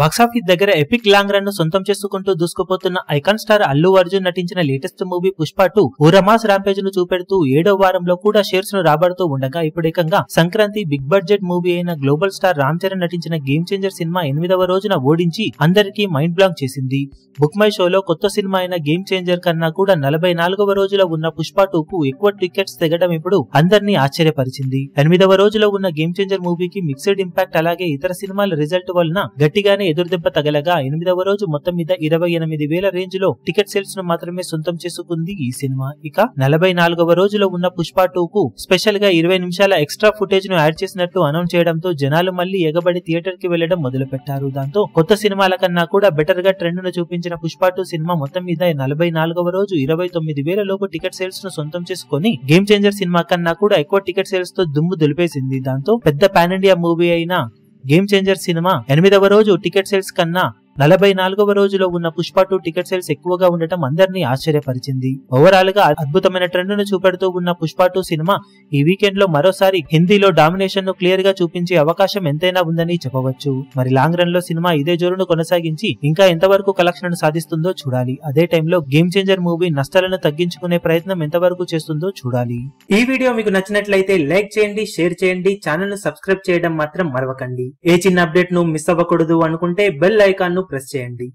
Box office దగ్గర epic long run ను సొంతం చేసుకుంటూ దూసుకుపోతున్న ఐకాన్ స్టార్ అల్లు అర్జున్ నటించిన లేటెస్ట్ మూవీ పుష్ప 2 ఊరమాస్ ర్యాంపేజ్ ను చూపెడుతూ 7వ వారంలో కూడా షేర్స్ ను రాబడుతూ ఉండగా ఇప్పుడు ఏకంగా సంక్రాంతి బిగ్ బడ్జెట్ మూవీ అయిన గ్లోబల్ స్టార్ రామ్ చరణ్ నటించిన గేమ్ చేంజర్ సినిమా 8వ రోజున ఓడించి అందరికీ మైండ్ బ్లాంక్ చేసింది. బుక్ మై షోలో కొత్త సినిమా అయిన గేమ్ చేంజర్ కన్నా కూడా 44వ రోజులో ఉన్న పుష్ప 2 కు ఎక్కువ టికెట్స్ తెగడం ఇప్పుడు అందరినీ ఆశ్చర్యపరిచింది. 8వ రోజులో ఉన్న గేమ్ చేంజర్ మూవీకి మిక్స్డ్ ఇంపాక్ట్ అలాగే ఇతర సినిమాల రిజల్ట్ వలన గట్టిగానే ఎదురుదెబ్బ తగలగా 8వ రోజు మొత్తం మీద 28,000 రేంజ్ లో టికెట్ సేల్స్ ను మాత్రమే సొంతం చేసుకుంది ఈ సినిమా. ఇక 44వ రోజులో ఉన్న పుష్ప 2 కు స్పెషల్ గా 20 నిమిషాల ఎక్స్ట్రా ఫుటేజ్ ను యాడ్ చేసినట్లు అనౌన్స్ చేయడంతో జనాలు మళ్లీ ఎగబడి థియేటర్ కి వెళ్లడం మొదలు పెట్టారు. దాంతో కొత్త సినిమాల కన్నా కూడా బెటర్ గా ట్రెండ్ ను చూపించిన పుష్ప 2 సినిమా మొత్తం మీద 44వ రోజు 29,000 లోపు టికెట్ సేల్స్ ను సొంతం చేసుకుని గేమ్ చేంజర్ సినిమా కన్నా కూడా ఎక్కువ టికెట్ సేల్స్ తో దుమ్ము దులిపేసింది. దాంతో పెద్ద పాన్ ఇండియా మూవీ అయిన గేమ్ చేంజర్ సినిమా 8వ రోజు టికెట్ సేల్స్ కన్నా 44వ రోజులో ఉన్న పుష్ప 2 టికెట్ సేల్స్ ఎక్కువగా ఉండటం అందరినీ ఆశ్చర్యపరిచింది. ఓవరాల్ గా అద్భుతమైన ట్రెండ్ ను చూపెడుతూ ఉన్న పుష్ప 2 సినిమా ఈ వీకెండ్ లో మరోసారి హిందీలో డామినేషన్ ను క్లియర్ గా చూపించే అవకాశం ఎంతైనా ఉందని చెప్పవచ్చు. మరి లాంగ్ రన్ లో సినిమా ఇదే జోరును కొనసాగించి ఇంకా ఎంతవరకు కలెక్షన్ సాధిస్తుందో చూడాలి. అదే టైంలో గేమ్ చేంజర్ మూవీ నష్టాలను తగ్గించుకునే ప్రయత్నం ఎంతవరకు చేస్తుందో చూడాలి. ఈ వీడియో మీకు నచ్చినట్లయితే లైక్ చేయండి, షేర్ చేయండి, ఛానల్ ను సబ్స్క్రైబ్ చేయడం మాత్రం మరవకండి. ఏ చిన్న అప్డేట్ ను మిస్ అవ్వకూడదు అనుకుంటే బెల్ ఐకాన్ ను ప్రెస్ చేయండి.